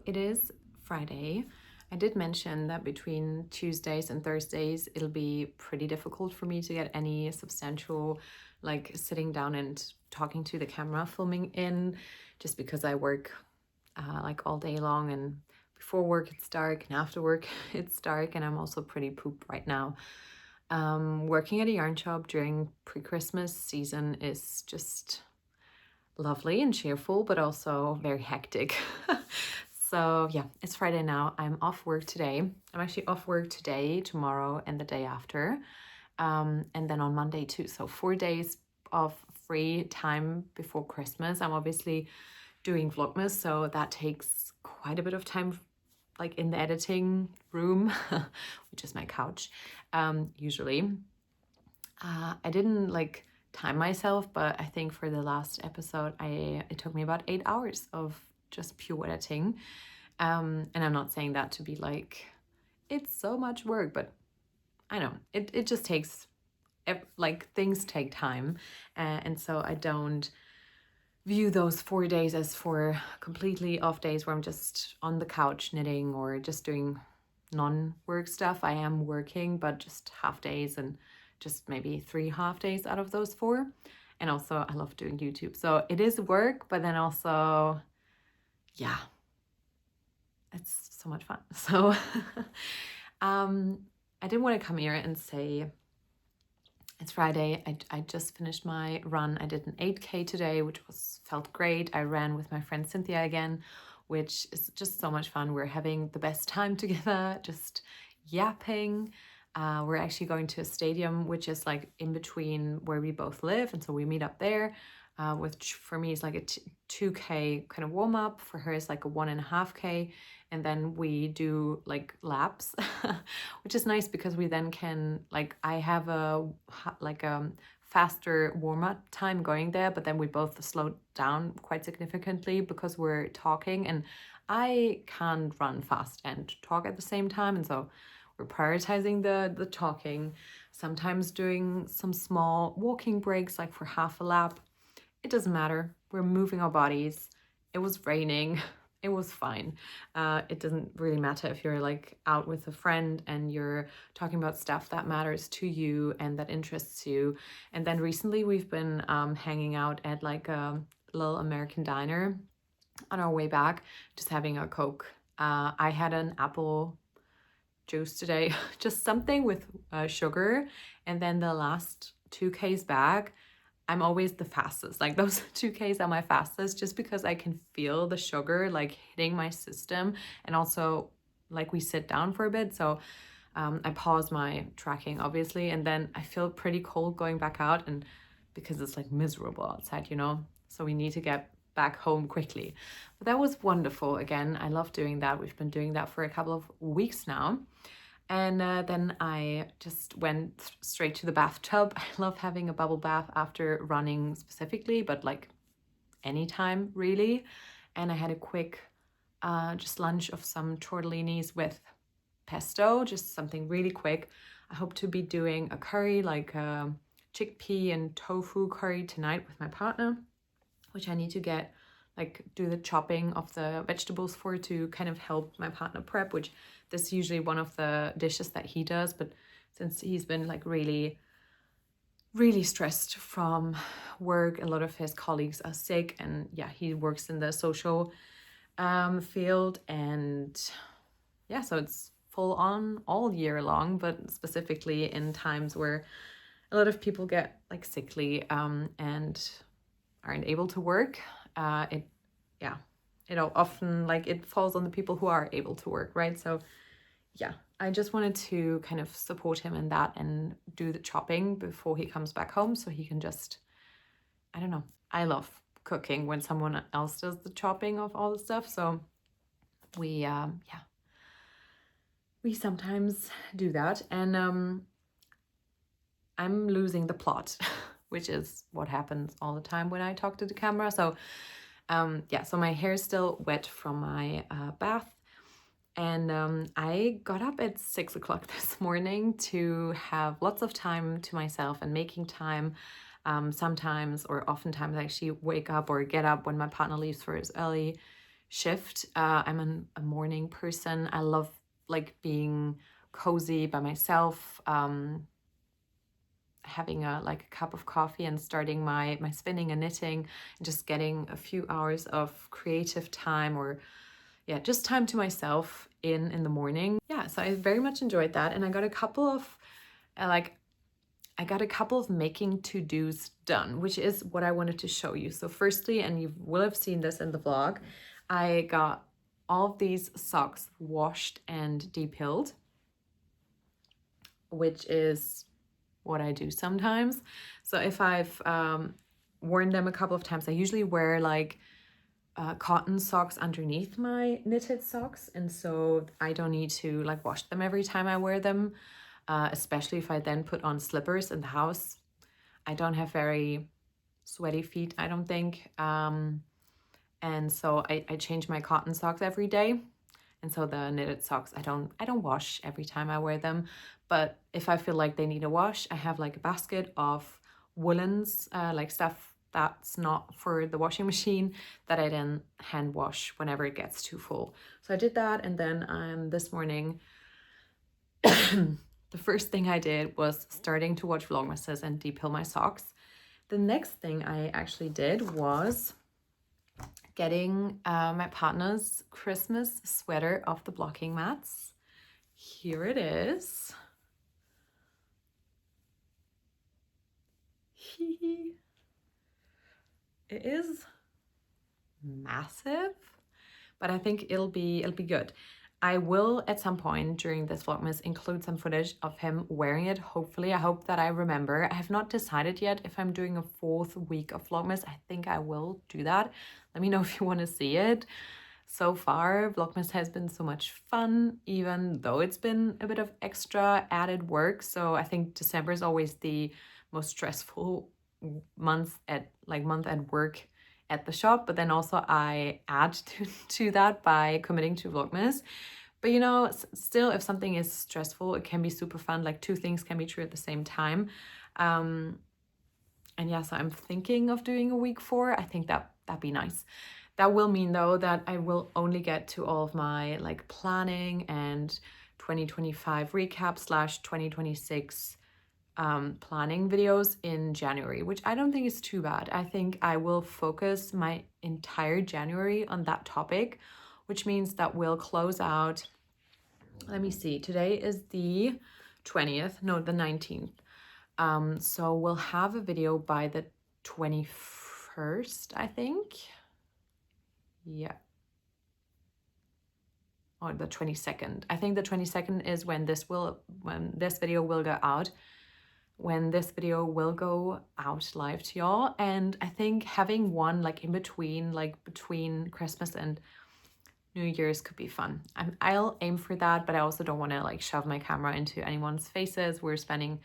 it is Friday. I did mention that between Tuesdays and Thursdays, it'll be pretty difficult for me to get any substantial, like sitting down and talking to the camera filming in, just because I work like all day long, and before work it's dark and after work it's dark, and I'm also pretty pooped right now. Working at a yarn shop during pre-Christmas season is just lovely and cheerful, but also very hectic. So yeah, it's Friday now. I'm off work today. I'm actually off work today, tomorrow, and the day after. And then on Monday too. So 4 days of free time before Christmas. I'm obviously doing vlogmas, so that takes quite a bit of time, like in the editing room, which is my couch, usually. I didn't like time myself, but I think for the last episode, it took me about 8 hours of just pure editing. And I'm not saying that to be like, it's so much work, but I know it just takes, like, things take time. And so I don't view those 4 days as for completely off days where I'm just on the couch knitting or just doing non-work stuff. I am working, but just half days, and just maybe 3 half days out of those 4. And also I love doing YouTube. So it is work, but then also, yeah, it's so much fun. So I didn't want to come here and say it's Friday. I just finished my run. I did an 8K today, which felt great. I ran with my friend Cynthia again, which is just so much fun. We're having the best time together, just yapping. We're actually going to a stadium, which is like in between where we both live. And so we meet up there, which for me is like a 2K kind of warm up. For her is like a 1.5K. And then we do like laps, which is nice because we then can, like, I have a faster warm-up time going there, but then we both slow down quite significantly because we're talking, and I can't run fast and talk at the same time. And so we're prioritizing the talking, sometimes doing some small walking breaks, like for half a lap. It doesn't matter. We're moving our bodies. It was raining. It was fine. It doesn't really matter if you're like out with a friend and you're talking about stuff that matters to you and that interests you. And then recently we've been hanging out at like a little American diner on our way back, just having a Coke. I had an apple juice today, just something with sugar. And then the last 2Ks back, I'm always the fastest. Like those 2Ks are my fastest, just because I can feel the sugar like hitting my system. And also, like, we sit down for a bit, so I pause my tracking obviously, and then I feel pretty cold going back out, and because it's like miserable outside, you know, so we need to get back home quickly. But that was wonderful. Again, I love doing that. We've been doing that for a couple of weeks now. And then I just went straight to the bathtub. I love having a bubble bath after running specifically, but like anytime really. And I had a quick just lunch of some tortellinis with pesto, just something really quick. I hope to be doing a curry, like a chickpea and tofu curry tonight with my partner, which I need to get, like, do the chopping of the vegetables for, to kind of help my partner prep, which this is usually one of the dishes that he does. But since he's been like really stressed from work, a lot of his colleagues are sick, and yeah, he works in the social field, and yeah, so it's full on all year long, but specifically in times where a lot of people get like sickly and aren't able to work. It often, like, it falls on the people who are able to work, right? So yeah, I just wanted to kind of support him in that and do the chopping before he comes back home, so he can just, I don't know, I love cooking when someone else does the chopping of all the stuff. So we we sometimes do that. And I'm losing the plot, which is what happens all the time when I talk to the camera. So so my hair is still wet from my bath. And I got up at 6 o'clock this morning to have lots of time to myself and making time. Sometimes, or oftentimes, I actually wake up or get up when my partner leaves for his early shift. I'm a morning person. I love like being cozy by myself, having a cup of coffee and starting my spinning and knitting, and just getting a few hours of creative time, or yeah, just time to myself in the morning. Yeah, so I very much enjoyed that, and I got a couple of making to-dos done, which is what I wanted to show you. So firstly, and you will have seen this in the vlog, I got all of these socks washed and depilled, which is what I do sometimes. So if I've worn them a couple of times, I usually wear like cotton socks underneath my knitted socks, and so I don't need to like wash them every time I wear them, especially if I then put on slippers in the house. I don't have very sweaty feet, I don't think, and so I change my cotton socks every day. And so the knitted socks, I don't wash every time I wear them, but if I feel like they need a wash, I have like a basket of woolens, like stuff that's not for the washing machine, that I then hand wash whenever it gets too full. So I did that, and then this morning, the first thing I did was starting to watch vlogmases and depill my socks. The next thing I actually did was getting my partner's Christmas sweater off the blocking mats. Here it is. It is massive, but I think it'll be good. I will at some point during this vlogmas include some footage of him wearing it. Hopefully, I hope that I remember. I have not decided yet if I'm doing a 4th week of vlogmas. I think I will do that. Let me know if you want to see it. So far, vlogmas has been so much fun, even though it's been a bit of extra added work. So I think December is always the most stressful month at work at the shop, but then also I add to that by committing to vlogmas. But you know, still, if something is stressful, it can be super fun. Like 2 things can be true at the same time. And yeah, so I'm thinking of doing a week 4. I think that'd be nice. That will mean though that I will only get to all of my like planning and 2025 recap / 2026 planning videos in January, which I don't think is too bad. I think I will focus my entire January on that topic, which means that we'll close out, let me see, today is the 20th, no, the 19th. So we'll have a video by the 21st, I think. Yeah. Or the 22nd. I think the 22nd is when this video will go out. When this video will go out live to y'all. And I think having one like in between, like between Christmas and New Year's could be fun. I'll aim for that, but I also don't want to like shove my camera into anyone's faces. We're spending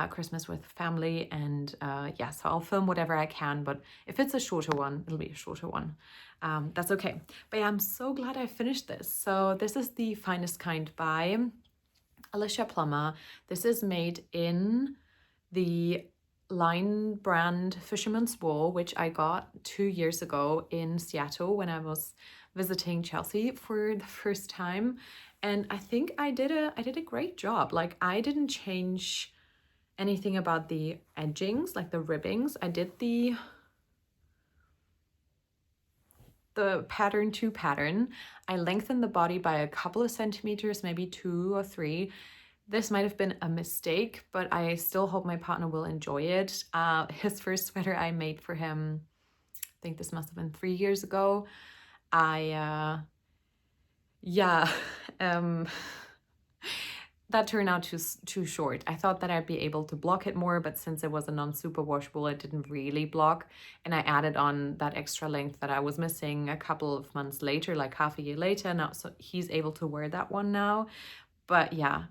Christmas with family, and yeah, so I'll film whatever I can, but if it's a shorter one, it'll be a shorter one. That's okay. But yeah, I'm so glad I finished this. So this is the Finest Kind by Alicia Plummer. This is made in the line brand Fisherman's Wool, which I got 2 years ago in Seattle when I was visiting Chelsea for the first time. And I think I did a great job. Like, I didn't change anything about the edgings, like the ribbings. I did the pattern to pattern. I lengthened the body by a couple of centimeters, maybe 2 or 3. This might have been a mistake, but I still hope my partner will enjoy it. His first sweater I made for him, I think this must have been 3 years ago. That turned out too short. I thought that I'd be able to block it more, but since it was a non-superwash wool, it didn't really block. And I added on that extra length that I was missing a couple of months later, like half a year later now. So he's able to wear that one now. But yeah,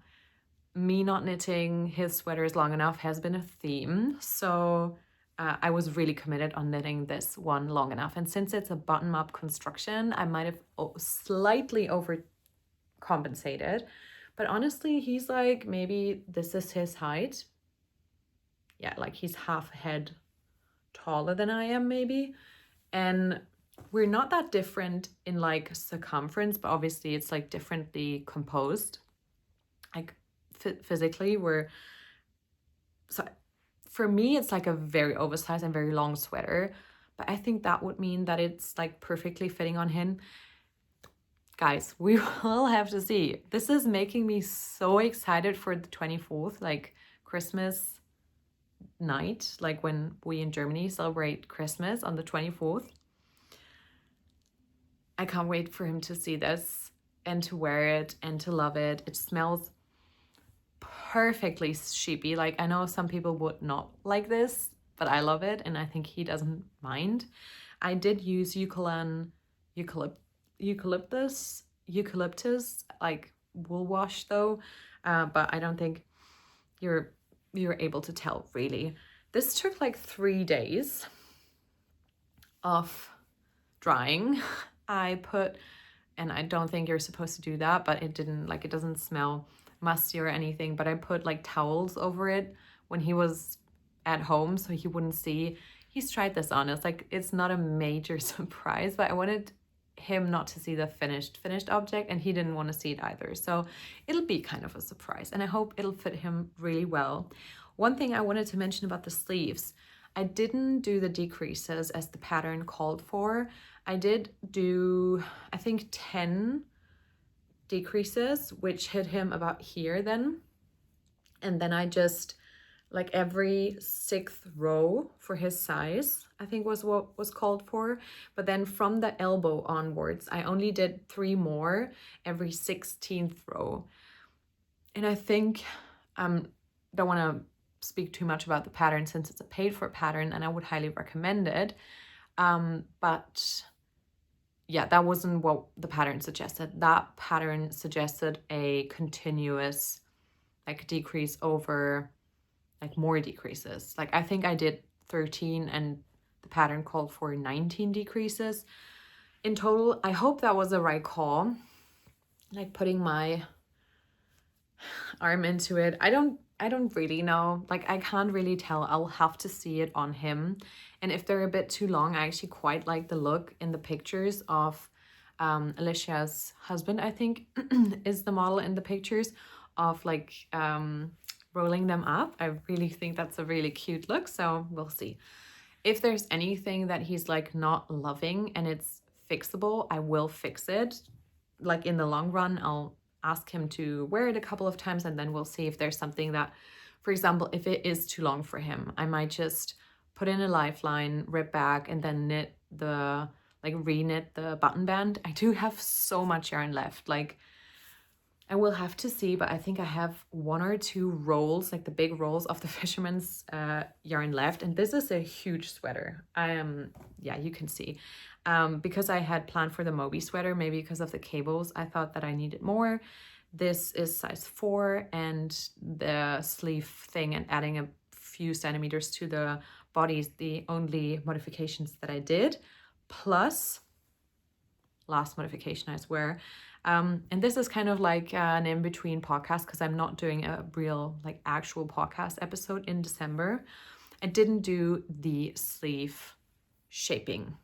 me not knitting his sweaters long enough has been a theme. So I was really committed on knitting this one long enough. And since it's a bottom-up construction, I might have slightly overcompensated. But honestly, he's like, maybe this is his height. Yeah, like he's half a head taller than I am, maybe. And we're not that different in like circumference, but obviously it's like differently composed. Like physically, so for me, it's like a very oversized and very long sweater, but I think that would mean that it's like perfectly fitting on him. Guys, we will have to see. This is making me so excited for the 24th, like Christmas night, like when we in Germany celebrate Christmas on the 24th. I can't wait for him to see this and to wear it and to love it. It smells perfectly sheepy. Like, I know some people would not like this, but I love it and I think he doesn't mind. I did use eucalyptus like wool wash though, but I don't think you're able to tell really. This took like 3 days of drying. And I don't think you're supposed to do that, but it doesn't smell musty or anything, but I put like towels over it when he was at home so he wouldn't see. He's tried this on. It's not a major surprise, but I wanted him not to see the finished object, and he didn't want to see it either. So it'll be kind of a surprise, and I hope it'll fit him really well. One thing I wanted to mention about the sleeves, I didn't do the decreases as the pattern called for. I did do, I think, 10 decreases, which hit him about here then. And then I just, like every 6th row for his size, I think was what was called for. But then from the elbow onwards, I only did 3 more every 16th row. And I think, don't want to speak too much about the pattern since it's a paid for pattern and I would highly recommend it. But yeah, that wasn't what the pattern suggested. That pattern suggested a continuous like decrease over like more decreases. Like I think I did 13 and the pattern called for 19 decreases in total. I hope that was the right call. Like putting my arm into it. I don't really know. Like I can't really tell. I'll have to see it on him. And if they're a bit too long, I actually quite like the look in the pictures of Alicia's husband, I think, is the model in the pictures of like rolling them up. I really think that's a really cute look. So we'll see. If there's anything that he's like not loving and it's fixable, I will fix it. Like in the long run, I'll ask him to wear it a couple of times and then we'll see if there's something that, for example, if it is too long for him, I might just put in a lifeline, rip back, and then re-knit the button band. I do have so much yarn left. Like I will have to see, but I think I have 1 or 2 rolls, like the big rolls of the fisherman's yarn left. And this is a huge sweater. Yeah, you can see. Because I had planned for the Moby sweater, maybe because of the cables, I thought that I needed more. This is size 4, and the sleeve thing and adding a few centimeters to the body is the only modifications that I did. Plus, last modification, I swear. And this is kind of like an in-between podcast because I'm not doing a real, like, actual podcast episode in December. I didn't do the sleeve shaping.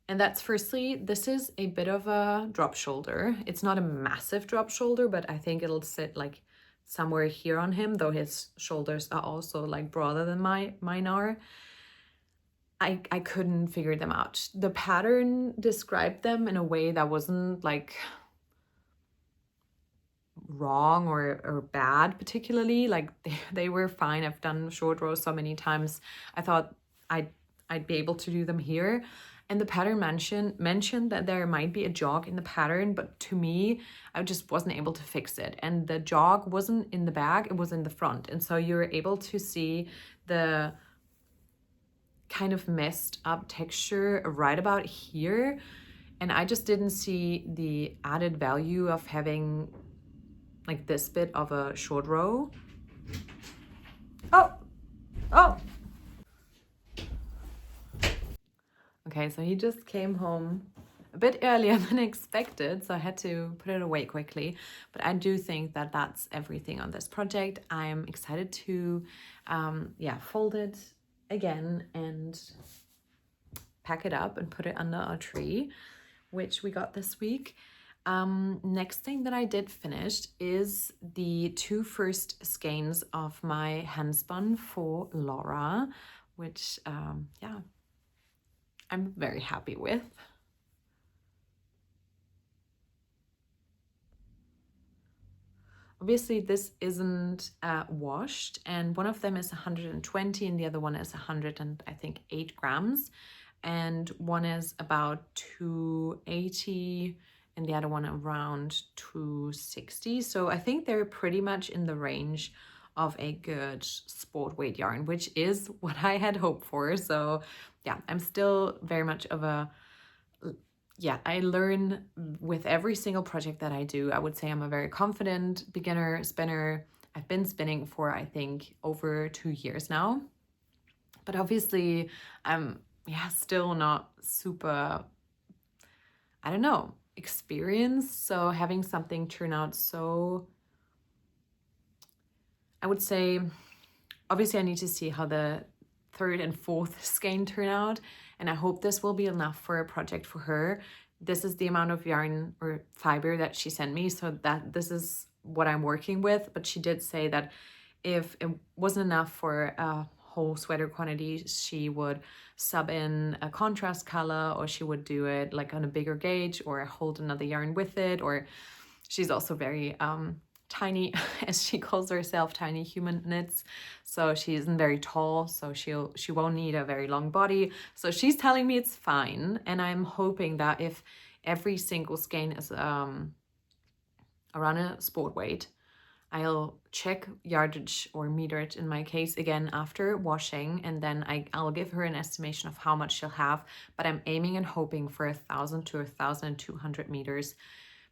And that's firstly, this is a bit of a drop shoulder. It's not a massive drop shoulder, but I think it'll sit like somewhere here on him, though his shoulders are also like broader than mine are. I couldn't figure them out. The pattern described them in a way that wasn't like wrong or bad particularly. Like they were fine. I've done short rows so many times. I thought I'd be able to do them here. And the pattern mentioned that there might be a jog in the pattern, but to me, I just wasn't able to fix it. And the jog wasn't in the back, it was in the front. And so you're able to see the kind of messed up texture right about here. And I just didn't see the added value of having like this bit of a short row. Oh! Okay, so he just came home a bit earlier than expected, so I had to put it away quickly. But I do think that that's everything on this project. I'm excited to fold it again and pack it up and put it under a tree, which we got this week. Next thing that I did finish is the 2 first skeins of my handspun for Laura, which yeah, I'm very happy with. Obviously this isn't washed, and one of them is 120 and the other one is 100 and I think 8 grams, and one is about 280 and the other one around 260. So I think they're pretty much in the range of a good sport weight yarn, which is what I had hoped for. So yeah, I'm still very much of a, yeah, I learn with every single project that I do. I would say I'm a very confident beginner spinner. I've been spinning for, I think, over 2 years now. But obviously I'm, yeah, still not super, I don't know, experienced. So having something turn out so, I would say, obviously I need to see how the 3rd and 4th skein turn out, and I hope this will be enough for a project for her. This is the amount of yarn or fiber that she sent me, so that this is what I'm working with. But she did say that if it wasn't enough for a whole sweater quantity, she would sub in a contrast color, or she would do it like on a bigger gauge, or hold another yarn with it. Or she's also very tiny, as she calls herself, tiny human knits. So she isn't very tall, so she won't need a very long body. So she's telling me it's fine, and I'm hoping that if every single skein is around a sport weight, I'll check yardage or meterage in my case again after washing, and then I'll give her an estimation of how much she'll have. But I'm aiming and hoping for 1,000 to 1,200 meters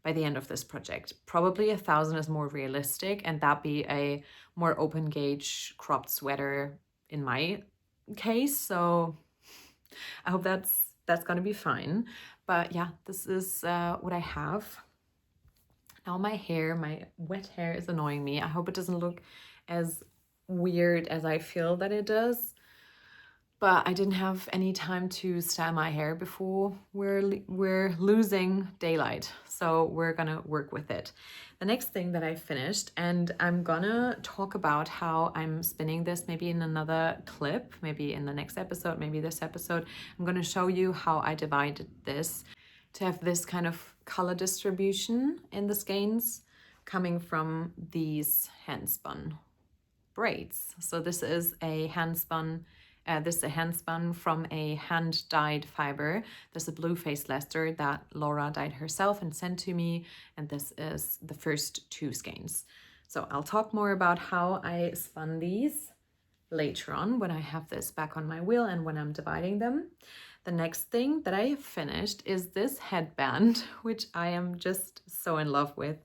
by the end of this project. Probably 1,000 is more realistic, and that be a more open gauge cropped sweater in my case. So I hope that's gonna be fine. But yeah, this is what I have. Now my hair, my wet hair is annoying me. I hope it doesn't look as weird as I feel that it does. But I didn't have any time to style my hair before we're losing daylight. So we're gonna work with it. The next thing that I finished, and I'm gonna talk about how I'm spinning this maybe in another clip, maybe in the next episode, maybe this episode. I'm gonna show you how I divided this to have this kind of color distribution in the skeins coming from these handspun braids. So this is a handspun. This is a handspun from a hand-dyed fiber. There's a blue faced Leicester that Laura dyed herself and sent to me, and this is the first 2 skeins. So I'll talk more about how I spun these later on when I have this back on my wheel and when I'm dividing them. The next thing that I finished is this headband, which I am just so in love with.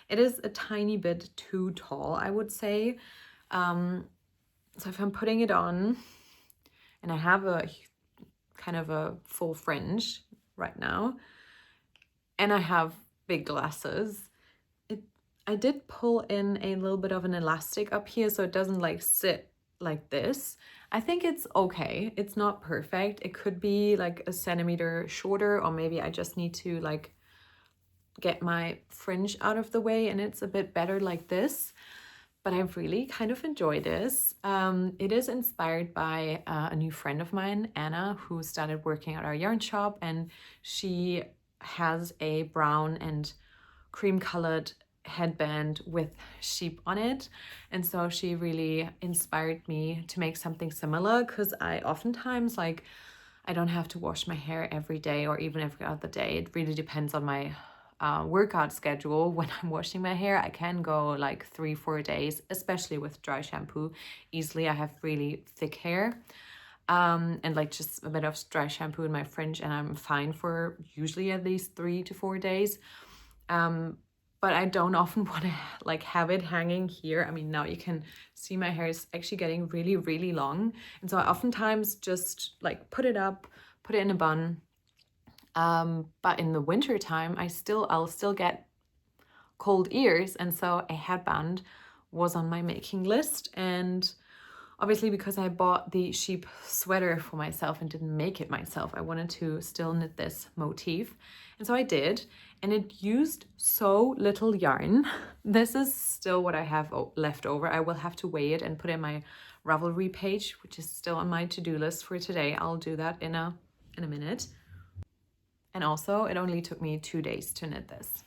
It is a tiny bit too tall, I would say. So if I'm putting it on, and I have a kind of a full fringe right now, and I have big glasses, I did pull in a little bit of an elastic up here so it doesn't like sit like this. I think it's okay. It's not perfect. It could be like a centimeter shorter, or maybe I just need to like get my fringe out of the way and it's a bit better like this. But I really kind of enjoy this. It is inspired by a new friend of mine, Anna, who started working at our yarn shop, and she has a brown and cream colored headband with sheep on it, and so she really inspired me to make something similar, because I oftentimes like I don't have to wash my hair every day or even every other day. It really depends on my workout schedule. When I'm washing my hair, I can go like 3-4 days, especially with dry shampoo easily. I have really thick hair, and like just a bit of dry shampoo in my fringe and I'm fine for usually at least 3 to 4 days. But I don't often want to like have it hanging here. I mean, now you can see my hair is actually getting really, really long. And so I oftentimes just like put it up, put it in a bun. But in the winter time, I'll still get cold ears. And so a headband was on my making list. And obviously because I bought the sheep sweater for myself and didn't make it myself, I wanted to still knit this motif. And so I did, and it used so little yarn. This is still what I have left over. I will have to weigh it and put in my Ravelry page, which is still on my to-do list for today. I'll do that in a minute. And also, it only took me 2 days to knit this.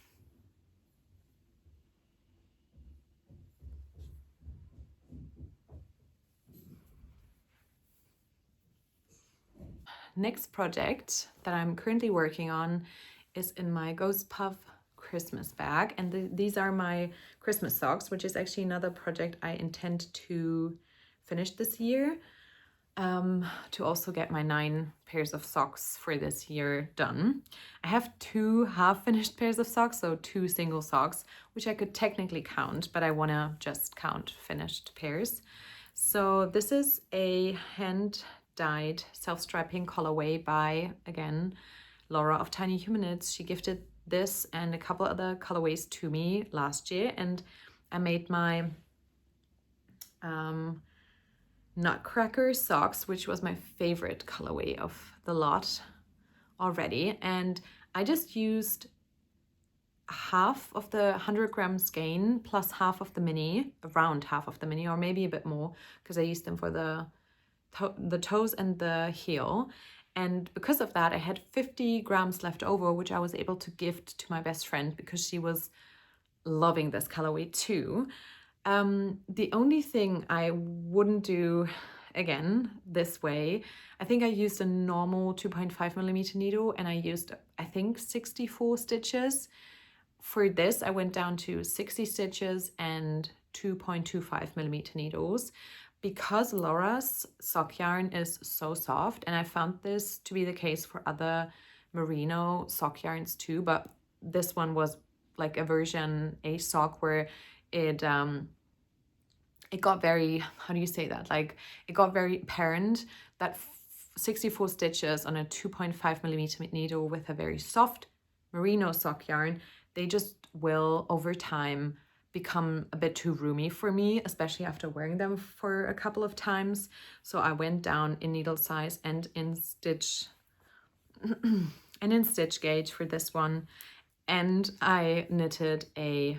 Next project that I'm currently working on is in my Ghost Puff Christmas bag, and these are my Christmas socks, which is actually another project I intend to finish this year, to also get my 9 pairs of socks for this year done. I have 2 half-finished pairs of socks, so 2 single socks, which I could technically count, but I want to just count finished pairs. So this is a hand-dyed self-striping colorway by, again, Laura of Tiny Human Knits. She gifted this and a couple other colorways to me last year, and I made my Nutcracker socks, which was my favorite colorway of the lot already. And I just used half of the 100-gram skein plus half of the mini, around half of the mini, or maybe a bit more, because I used them for the toes and the heel. And because of that, I had 50 grams left over, which I was able to gift to my best friend because she was loving this colorway too. The only thing I wouldn't do again this way, I think I used a normal 2.5mm needle, and I used, I think, 64 stitches. For this, I went down to 60 stitches and 2.25mm needles, because Laura's sock yarn is so soft, and I found this to be the case for other merino sock yarns too, but this one was like a sock where it got very, how do you say that? Like, it got very apparent that 64 stitches on a 2.5mm needle with a very soft merino sock yarn, they just will over time become a bit too roomy for me, especially after wearing them for a couple of times. So I went down in needle size and in stitch gauge for this one, and I knitted a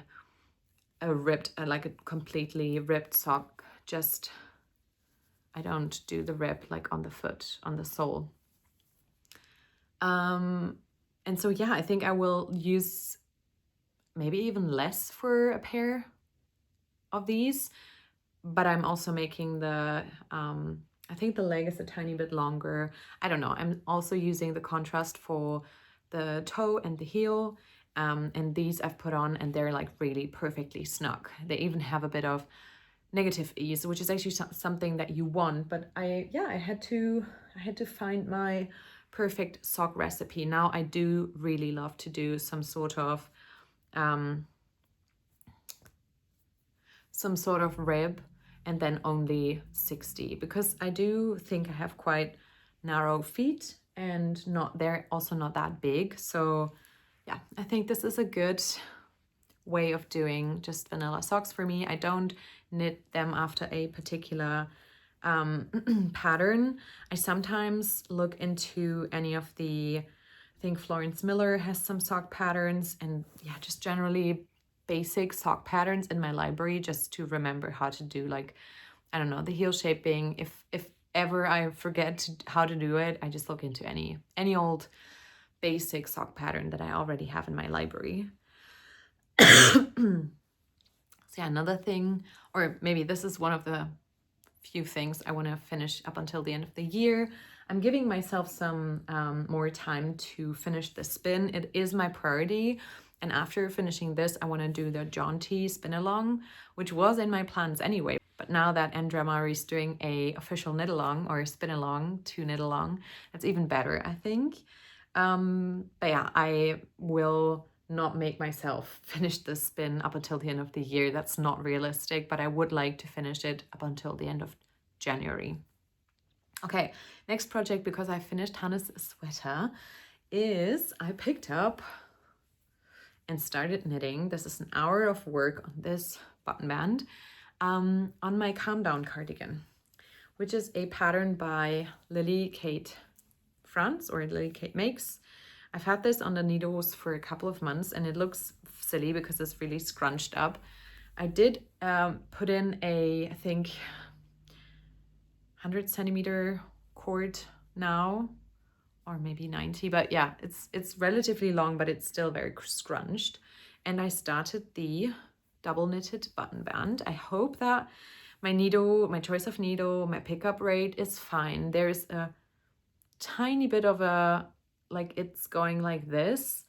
ripped, like a completely ripped sock. Just, I don't do the rip like on the foot, on the sole. And so yeah, I think I will use maybe even less for a pair of these, but I'm also making the, I think the leg is a tiny bit longer. I don't know. I'm also using the contrast for the toe and the heel. And these I've put on, and they're like really perfectly snug. They even have a bit of negative ease, which is actually something that you want. But I had to find my perfect sock recipe. Now I do really love to do some sort of rib, and then only 60, because I do think I have quite narrow feet, and they're also not that big. So yeah, I think this is a good way of doing just vanilla socks for me. I don't knit them after a particular pattern. I sometimes look into any of the, I think Florence Miller has some sock patterns, and yeah, just generally basic sock patterns in my library, just to remember how to do, like, I don't know, the heel shaping. If ever I forget how to do it, I just look into any old basic sock pattern that I already have in my library. So yeah, another thing, or maybe this is one of the few things I want to finish up until the end of the year. I'm giving myself some more time to finish the spin. It is my priority. And after finishing this, I want to do the jaunty spin along, which was in my plans anyway. But now that Andrea Mari is doing a official knit along or spin along to knit along, that's even better, I think. But yeah, I will not make myself finish the spin up until the end of the year. That's not realistic, but I would like to finish it up until the end of January. Okay, next project, because I finished Hannah's sweater, is I picked up and started knitting. This is an hour of work on this button band on my Calm Down cardigan. which is a pattern by Lily Kate France, or Lily Kate Makes. I've had this on the needles for a couple of months and it looks silly because it's really scrunched up. I did put in a, I think, 100 centimeter cord now, or maybe 90, but yeah, it's relatively long, but it's still very scrunched. And I started the double knitted button band. I hope that my needle, my choice of needle, my pickup rate is fine. There's a tiny bit of a, like it's going like this,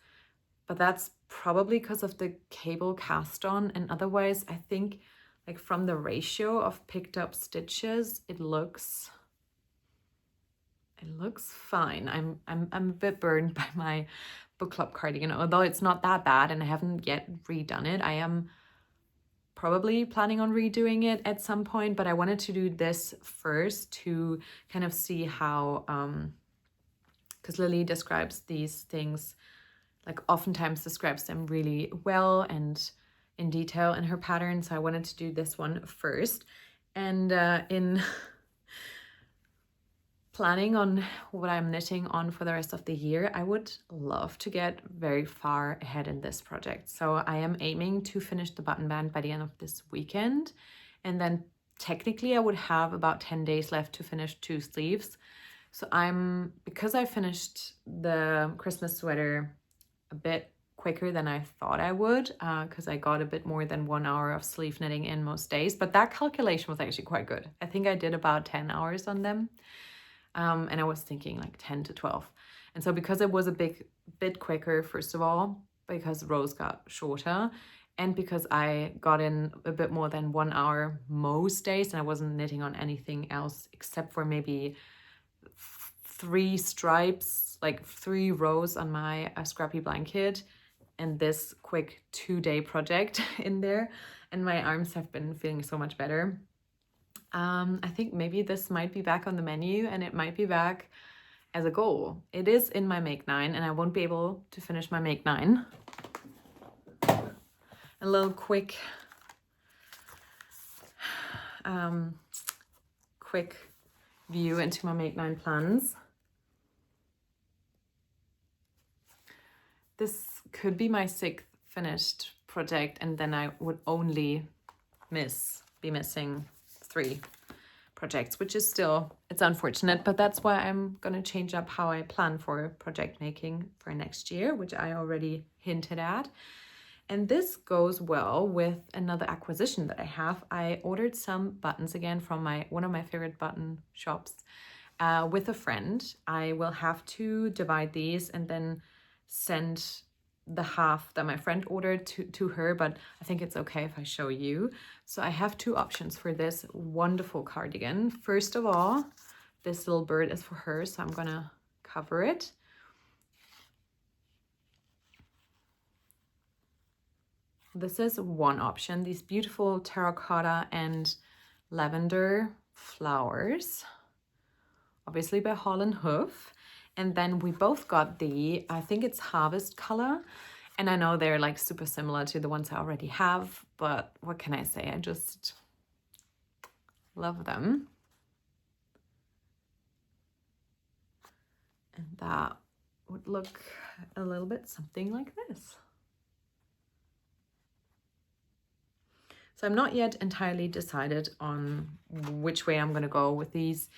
but that's probably because of the cable cast on. And otherwise, I think like from the ratio of picked up stitches, it looks fine. I'm a bit burned by my book club cardigan, although it's not that bad and I haven't yet redone it. I am probably planning on redoing it at some point, but I wanted to do this first to kind of see how, because Lily describes these things, like oftentimes describes them really well and in detail in her pattern. So I wanted to do this one first. And in planning on what I'm knitting on for the rest of the year, I would love to get very far ahead in this project. So I am aiming to finish the button band by the end of this weekend. And then technically I would have about 10 days left to finish 2 sleeves. So because I finished the Christmas sweater a bit quicker than I thought I would, because I got a bit more than 1 hour of sleeve knitting in most days, but that calculation was actually quite good. I think I did about 10 hours on them. And I was thinking like 10 to 12. And so because it was a bit quicker, first of all, because rows got shorter, and because I got in a bit more than 1 hour most days, and I wasn't knitting on anything else except for maybe 3 stripes, like 3 rows on my scrappy blanket, and this quick 2-day project in there. And my arms have been feeling so much better. I think maybe this might be back on the menu, and it might be back as a goal. It is in my Make 9 and I won't be able to finish my Make 9. A little quick view into my Make 9 plans. This could be my 6th finished project, and then I would only be missing 3 projects, which is still, it's unfortunate, but that's why I'm gonna change up how I plan for project making for next year, which I already hinted at. And this goes well with another acquisition that I have. I ordered some buttons again from one of my favorite button shops with a friend. I will have to divide these and then send the half that my friend ordered to her, but I think it's okay if I show you. So I have 2 options for this wonderful cardigan. First of all, this little bird is for her, so I'm gonna cover it. This is one option, these beautiful terracotta and lavender flowers, obviously by Holland Hoof. And then we both got the, I think it's Harvest color. And I know they're like super similar to the ones I already have, but what can I say? I just love them. And that would look a little bit something like this. So I'm not yet entirely decided on which way I'm gonna go with these.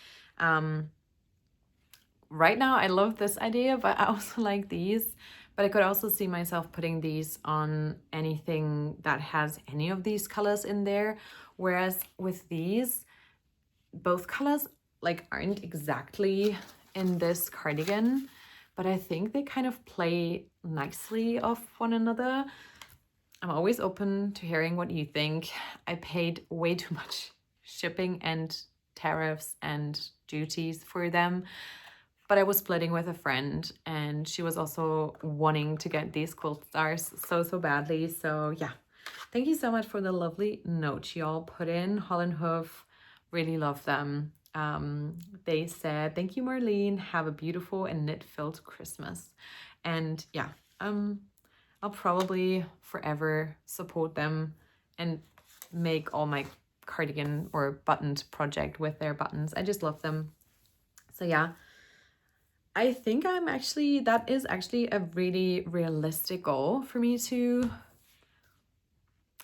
Right now I love this idea, but I also like these. But I could also see myself putting these on anything that has any of these colors in there. Whereas with these, both colors like aren't exactly in this cardigan, but I think they kind of play nicely off one another. I'm always open to hearing what you think. I paid way too much shipping and tariffs and duties for them, but I was splitting with a friend and she was also wanting to get these quilt stars so badly. So yeah, thank you so much for the lovely note you all put in. Holland Hoof, really love them. They said, thank you, Marlene, have a beautiful and knit-filled Christmas. And yeah, I'll probably forever support them and make all my cardigan or buttoned project with their buttons. I just love them. So yeah, I think that is actually a really realistic goal for me to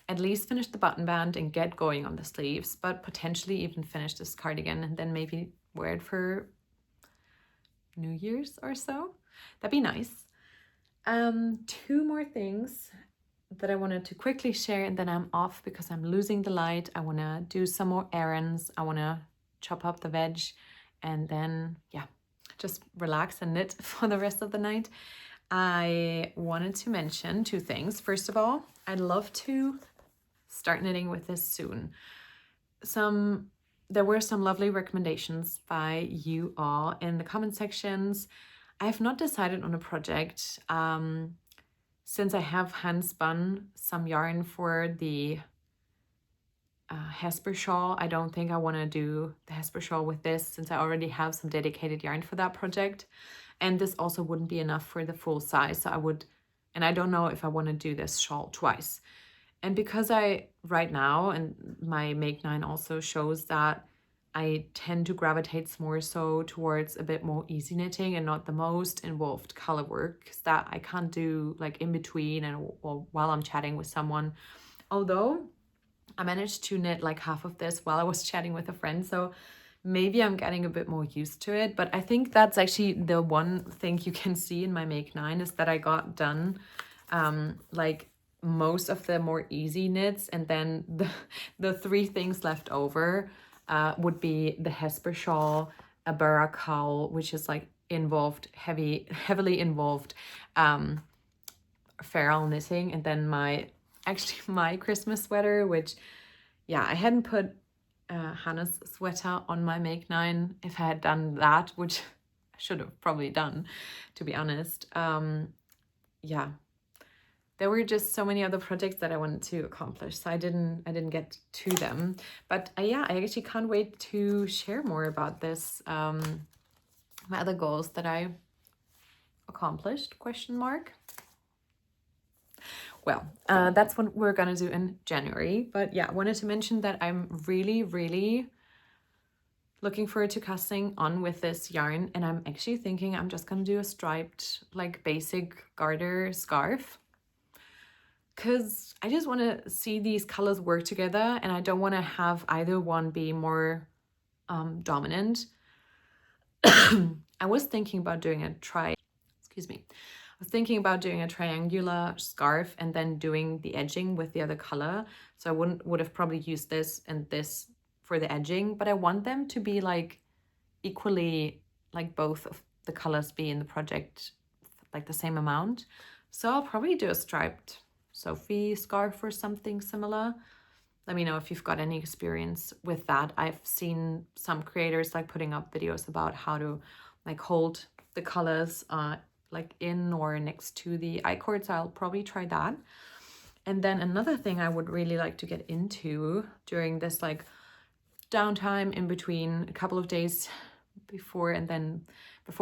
at least finish the button band and get going on the sleeves, but potentially even finish this cardigan and then maybe wear it for New Year's or so. That'd be nice. Two more things that I wanted to quickly share, and then I'm off because I'm losing the light. I want to do some more errands. I want to chop up the veg and then, yeah, just relax and knit for the rest of the night. I wanted to mention two things. First of all, I'd love to start knitting with this soon. There were some lovely recommendations by you all in the comment sections. I have not decided on a project. Since I have hand spun some yarn for the Hesper shawl, I don't think I want to do the Hesper shawl with this, since I already have some dedicated yarn for that project. And this also wouldn't be enough for the full size. So I don't know if I want to do this shawl twice. And because right now, and my Make 9 also shows that I tend to gravitate more so towards a bit more easy knitting and not the most involved color work, because that I can't do like in between and or while I'm chatting with someone. Although I managed to knit like half of this while I was chatting with a friend, so maybe I'm getting a bit more used to it. But I think that's actually the one thing you can see in my Make 9 is that I got done like most of the more easy knits, and then the three things left over would be the Hesper shawl, a Burra cowl, which is like heavily involved feral knitting, and then my Christmas sweater, which, yeah, I hadn't put Hannah's sweater on my Make 9. If I had done that, which I should have probably done, to be honest. Yeah, there were just so many other projects that I wanted to accomplish, so I didn't get to them. But yeah, I actually can't wait to share more about this. My other goals that I accomplished, question mark. Well, that's what we're gonna do in January. But yeah, I wanted to mention that I'm really, really looking forward to casting on with this yarn, and I'm actually thinking I'm just gonna do a striped, like basic garter scarf, because I just want to see these colors work together, and I don't want to have either one be more dominant. I was thinking about doing a triangular scarf and then doing the edging with the other color. So I would have probably used this and this for the edging, but I want them to be like equally, like both of the colors be in the project, like the same amount. So I'll probably do a striped Sophie scarf or something similar. Let me know if you've got any experience with that. I've seen some creators like putting up videos about how to like hold the colors like in or next to the I-cord, so I'll probably try that. And then another thing I would really like to get into during this like downtime in between a couple of days before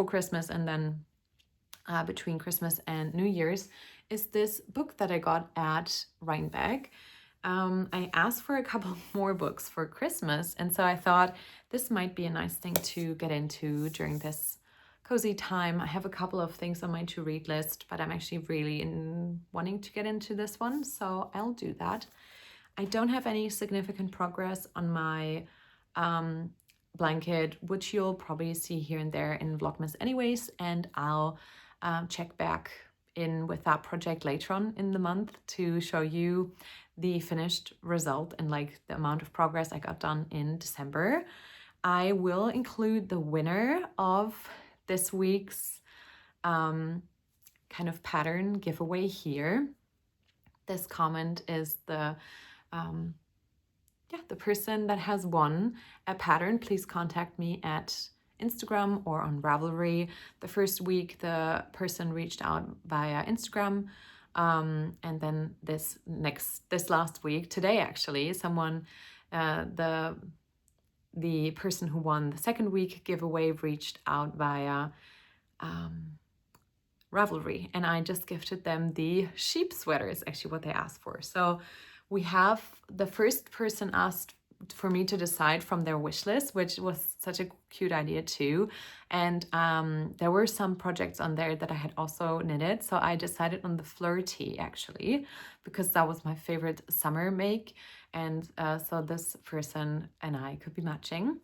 Christmas, and then between Christmas and New Year's, is this book that I got at Rhinebeck. I asked for a couple more books for Christmas, and so I thought this might be a nice thing to get into during this cozy time. I have a couple of things on my to-read list, but I'm actually really wanting to get into this one, so I'll do that. I don't have any significant progress on my blanket, which you'll probably see here and there in Vlogmas anyways, and I'll check back in with that project later on in the month to show you the finished result and like the amount of progress I got done in December. I will include the winner of this week's kind of pattern giveaway here. This comment is the person that has won a pattern. Please contact me at Instagram or on Ravelry. The first week the person reached out via Instagram, and then this last week, today actually, someone the person who won the second week giveaway reached out via Ravelry, and I just gifted them the sheep sweater, is actually what they asked for. So we have the first person asked for me to decide from their wish list, which was such a cute idea too. And there were some projects on there that I had also knitted. So I decided on the Fleur tee actually, because that was my favorite summer make. And so this person and I could be matching.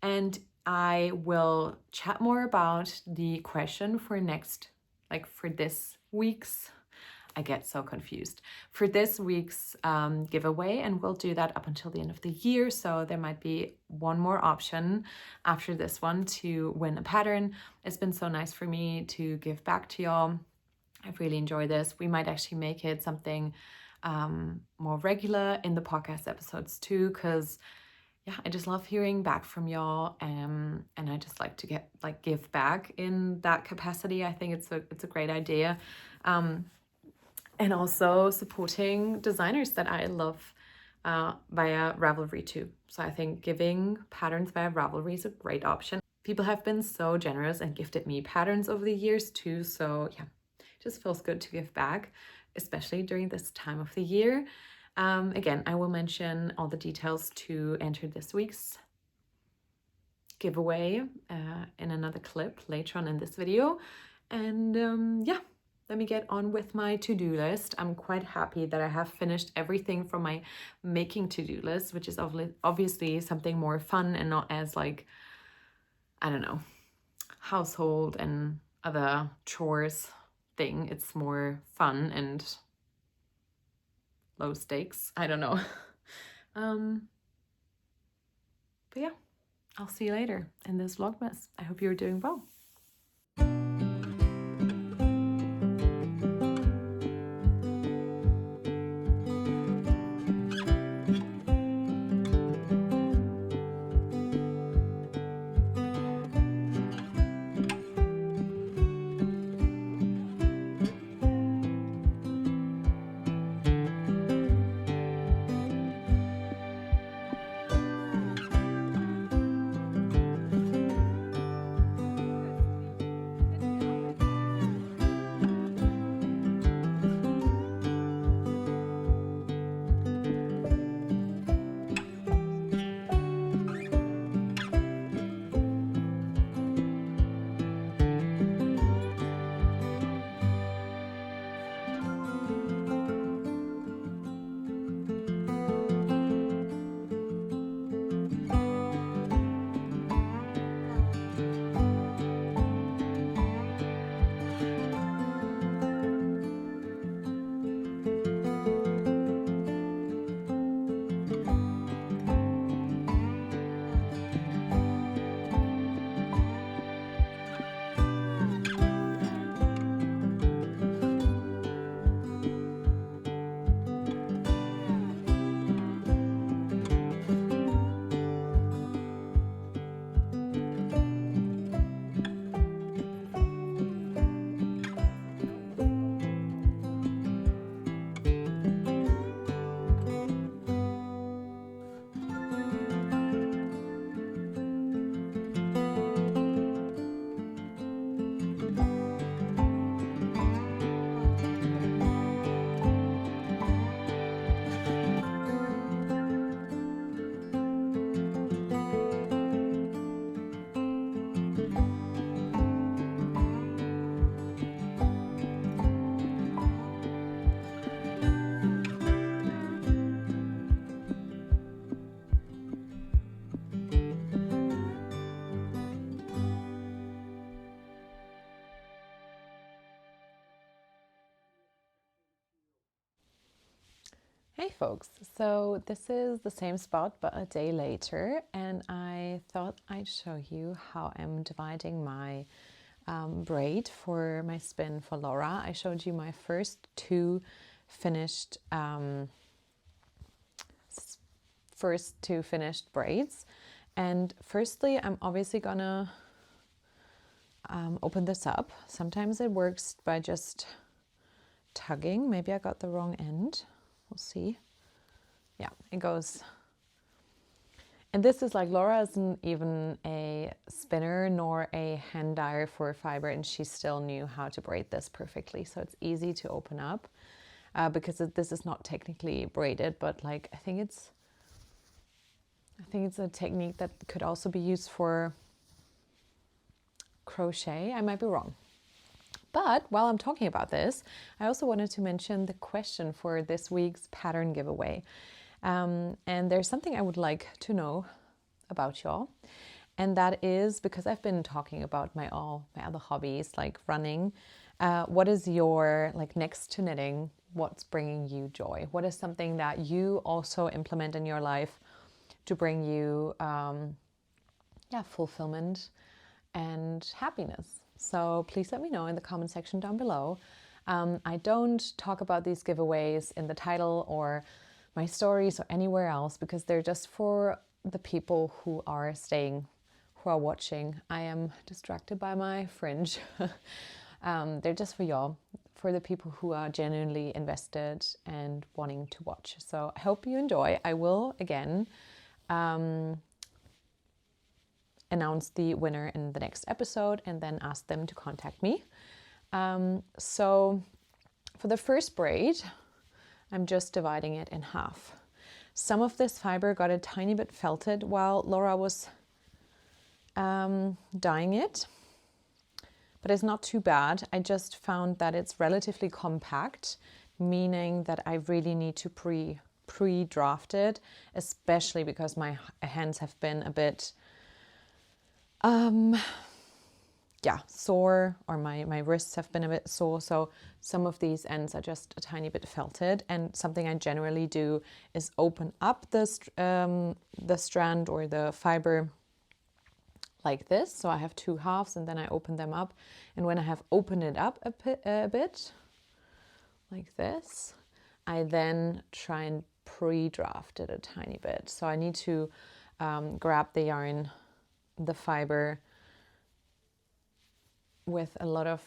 And I will chat more about the question for next, like for this week's, I get so confused, for this week's giveaway, and we'll do that up until the end of the year. So there might be one more option after this one to win a pattern. It's been so nice for me to give back to y'all. I've really enjoyed this. We might actually make it something more regular in the podcast episodes too, because yeah, I just love hearing back from y'all, and I just like to give back in that capacity. I think it's a great idea. And also supporting designers that I love via Ravelry too. So I think giving patterns via Ravelry is a great option. People have been so generous and gifted me patterns over the years too. So yeah, it just feels good to give back, especially during this time of the year. Again, I will mention all the details to enter this week's giveaway in another clip later on in this video. And yeah, let me get on with my to-do list. I'm quite happy that I have finished everything from my making to-do list, which is obviously something more fun and not as like, I don't know, household and other chores thing. It's more fun and low stakes. I don't know. But yeah, I'll see you later in this vlogmas. I hope you're doing well. Hey folks, so this is the same spot but a day later, and I thought I'd show you how I'm dividing my braid for my spin for Laura. I showed you my first two finished braids, and firstly I'm obviously gonna open this up. Sometimes it works by just tugging. Maybe I got the wrong end. We'll see. Yeah, it goes. And this is like, Laura isn't even a spinner nor a hand dyer for fiber, and she still knew how to braid this perfectly. So it's easy to open up because this is not technically braided, but like I think it's I think it's a technique that could also be used for crochet. I might be wrong. But while I'm talking about this, I also wanted to mention the question for this week's pattern giveaway. And there's something I would like to know about y'all. And that is because I've been talking about my other hobbies like running. What is your, like, next to knitting, what's bringing you joy? What is something that you also implement in your life to bring you fulfillment and happiness? So please let me know in the comment section down below. I don't talk about these giveaways in the title or my stories or anywhere else because they're just for the people who are staying, who are watching. I am distracted by my fringe. They're just for y'all, for the people who are genuinely invested and wanting to watch. So I hope you enjoy. I will again announce the winner in the next episode and then ask them to contact me. So for the first braid, I'm just dividing it in half. Some of this fiber got a tiny bit felted while Laura was dyeing it, but it's not too bad. I just found that it's relatively compact, meaning that I really need to pre-draft it, especially because my hands have been a bit sore, or my wrists have been a bit sore, so some of these ends are just a tiny bit felted. And something I generally do is open up the strand or the fiber like this. So I have two halves and then I open them up, and when I have opened it up a bit like this, I then try and pre-draft it a tiny bit. So I need to grab the yarn, the fiber, with a lot of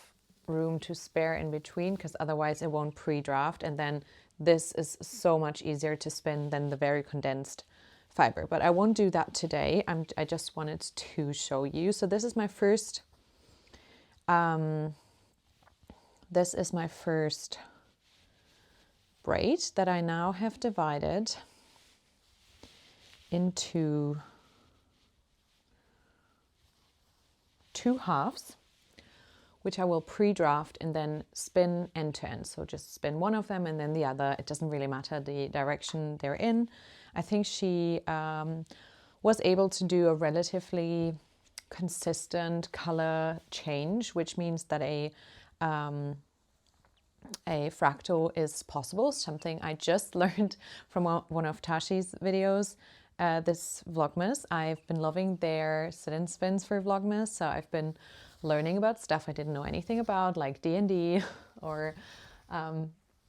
room to spare in between, because otherwise it won't pre-draft, and then this is so much easier to spin than the very condensed fiber. But I won't do that today. I just wanted to show you. So this is my first braid that I now have divided into two halves, which I will pre-draft and then spin end to end. So just spin one of them and then the other. It doesn't really matter the direction they're in. I think she was able to do a relatively consistent color change, which means that a fractal is possible, something I just learned from one of Tazhi's videos, this vlogmas. I've been loving their sit-in spins for vlogmas, so I've been learning about stuff I didn't know anything about, like D&D or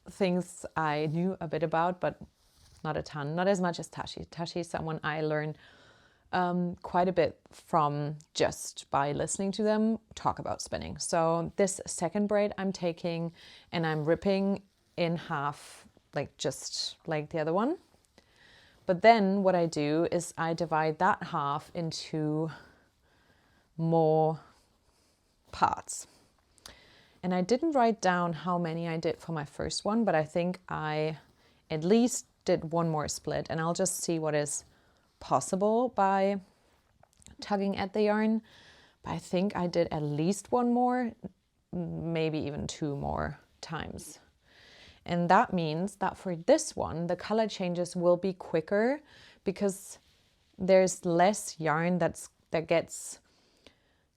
things I knew a bit about, but not a ton, not as much as Tazhi. Tazhi is someone I learn quite a bit from just by listening to them talk about spinning. So this second braid I'm taking and I'm ripping in half, like just like the other one. But then what I do is I divide that half into more parts. And I didn't write down how many I did for my first one, but I think I at least did one more split, and I'll just see what is possible by tugging at the yarn. But I think I did at least one more, maybe even two more times. And that means that for this one, the color changes will be quicker because there's less yarn that gets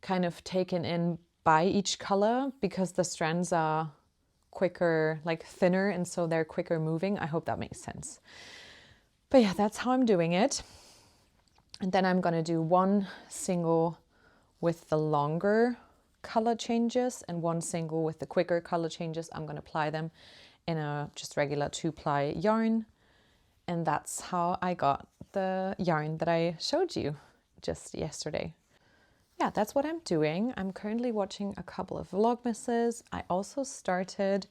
kind of taken in by each color, because the strands are quicker, like thinner, and so they're quicker moving. I hope that makes sense. But yeah, that's how I'm doing it. And then I'm going to do one single with the longer color changes and one single with the quicker color changes. I'm going to apply them in a just regular 2-ply yarn. And that's how I got the yarn that I showed you just yesterday. Yeah, that's what I'm doing. I'm currently watching a couple of vlogmases. I also started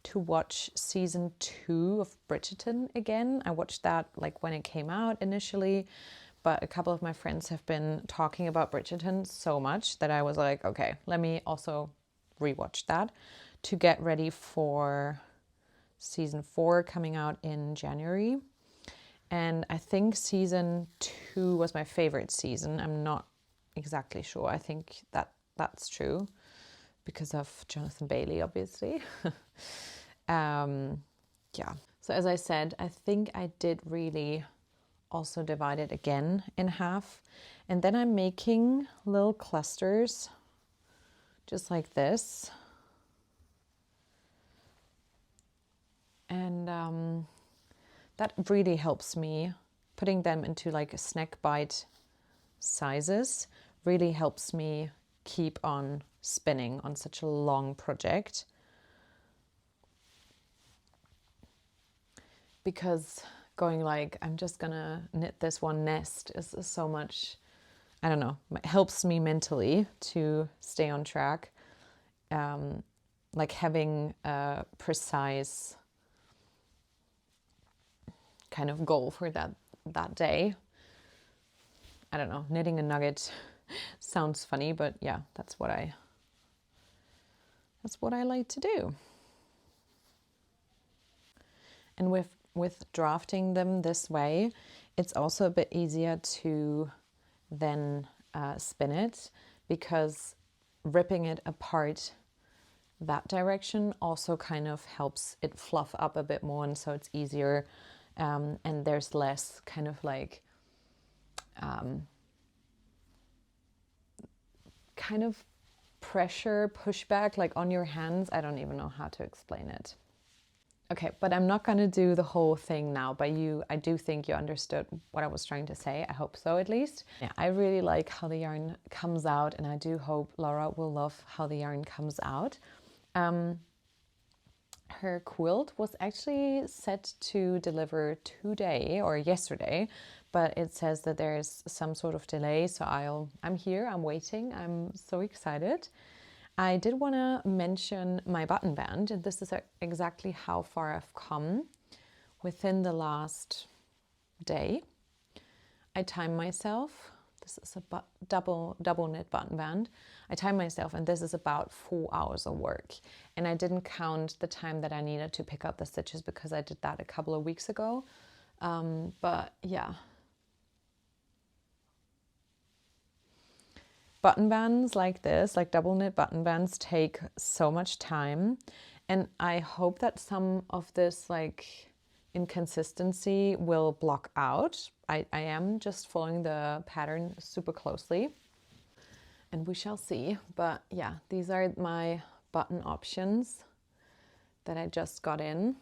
to watch season 2 of Bridgerton again. I watched that like when it came out initially, but a couple of my friends have been talking about Bridgerton so much that I was like, okay, let me also rewatch that to get ready for season 4 coming out in January. And I think season 2 was my favorite season. I'm not exactly sure. I think that's true because of Jonathan Bailey, obviously. Yeah. So as I said, I think I did really also divide it again in half. And then I'm making little clusters just like this. And that really helps me. Putting them into like a snack bite sizes really helps me keep on spinning on such a long project. Because going like, I'm just gonna knit this one nest is so much, I don't know, it helps me mentally to stay on track. Like having a precise kind of goal for that day. I don't know, knitting a nugget sounds funny, but yeah, that's what I like to do. And with drafting them this way, it's also a bit easier to then spin it, because ripping it apart that direction also kind of helps it fluff up a bit more, and so it's easier, and there's less kind of like kind of pressure, pushback, like on your hands. I don't even know how to explain it. Okay, but I'm not going to do the whole thing now, but I do think you understood what I was trying to say. I hope so, at least. Yeah, I really like how the yarn comes out, and I do hope Laura will love how the yarn comes out. Her quilt was actually set to deliver today or yesterday, but it says that there's some sort of delay, so I'm here, I'm waiting, I'm so excited. I did want to mention my button band, and this is exactly how far I've come within the last day. I timed myself. This is a double knit button band. I timed myself, and this is about 4 hours of work. And I didn't count the time that I needed to pick up the stitches because I did that a couple of weeks ago. But yeah. Button bands like this, like double knit button bands, take so much time. And I hope that some of this like inconsistency will block out. I am just following the pattern super closely, and we shall see. But yeah, these are my button options that I just got in.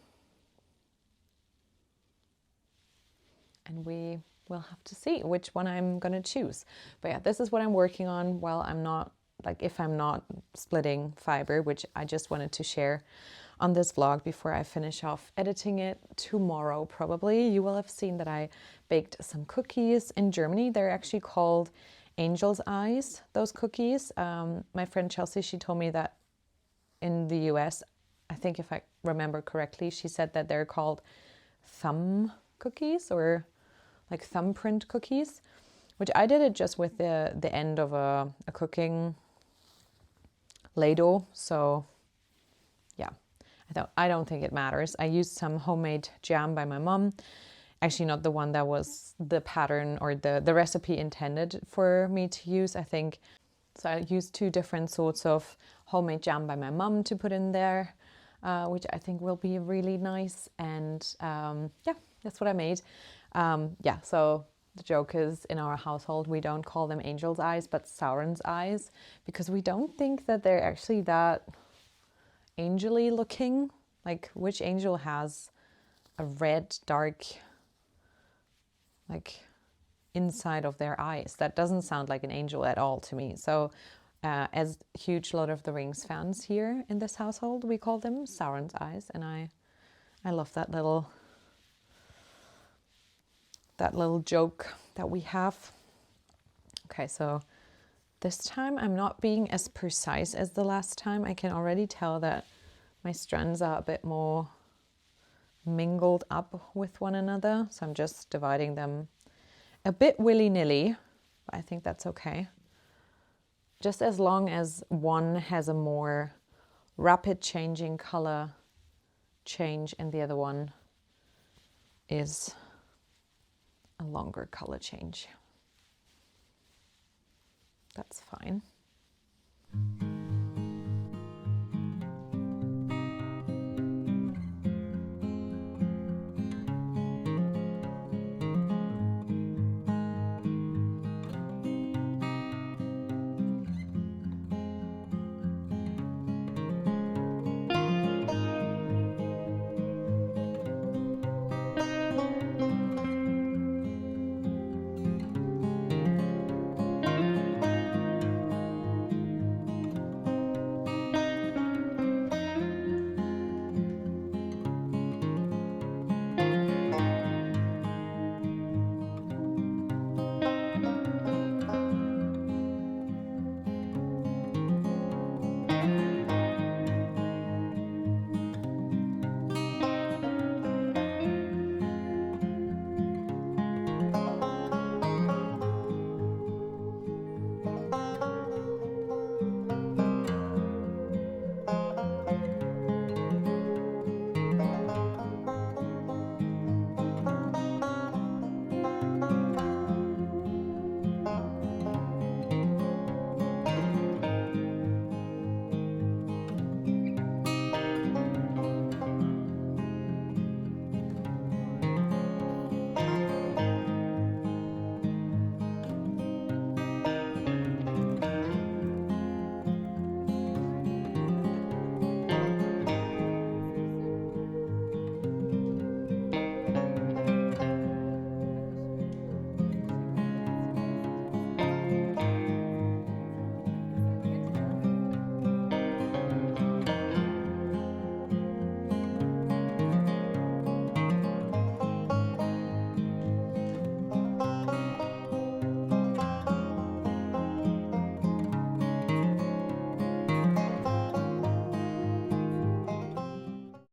And we will have to see which one I'm going to choose. But yeah, this is what I'm working on while I'm not, like if I'm not splitting fiber, which I just wanted to share on this vlog before I finish off editing it tomorrow. Probably you will have seen that I baked some cookies in Germany. They're actually called Angel's Eyes, those cookies. My friend Chelsea, she told me that in the US, I think if I remember correctly, she said that they're called thumb cookies, or like thumbprint cookies, which I did it just with the end of a cooking ladle. So yeah, I don't think it matters. I used some homemade jam by my mom. Actually, not the one that was the pattern or the recipe intended for me to use, I think. So I used 2 different sorts of homemade jam by my mom to put in there, which I think will be really nice. And yeah, that's what I made. Yeah, so the joke is, in our household, we don't call them Angel's Eyes, but Sauron's Eyes, because we don't think that they're actually that angel-y looking. Like, which angel has a red, dark, like, inside of their eyes? That doesn't sound like an angel at all to me. So as huge Lord of the Rings fans here in this household, we call them Sauron's Eyes, and I love that little joke that we have. Okay, so this time I'm not being as precise as the last time. I can already tell that my strands are a bit more mingled up with one another. So I'm just dividing them a bit willy-nilly, but I think that's okay. Just as long as one has a more rapid changing color change and the other one is a longer color change. That's fine.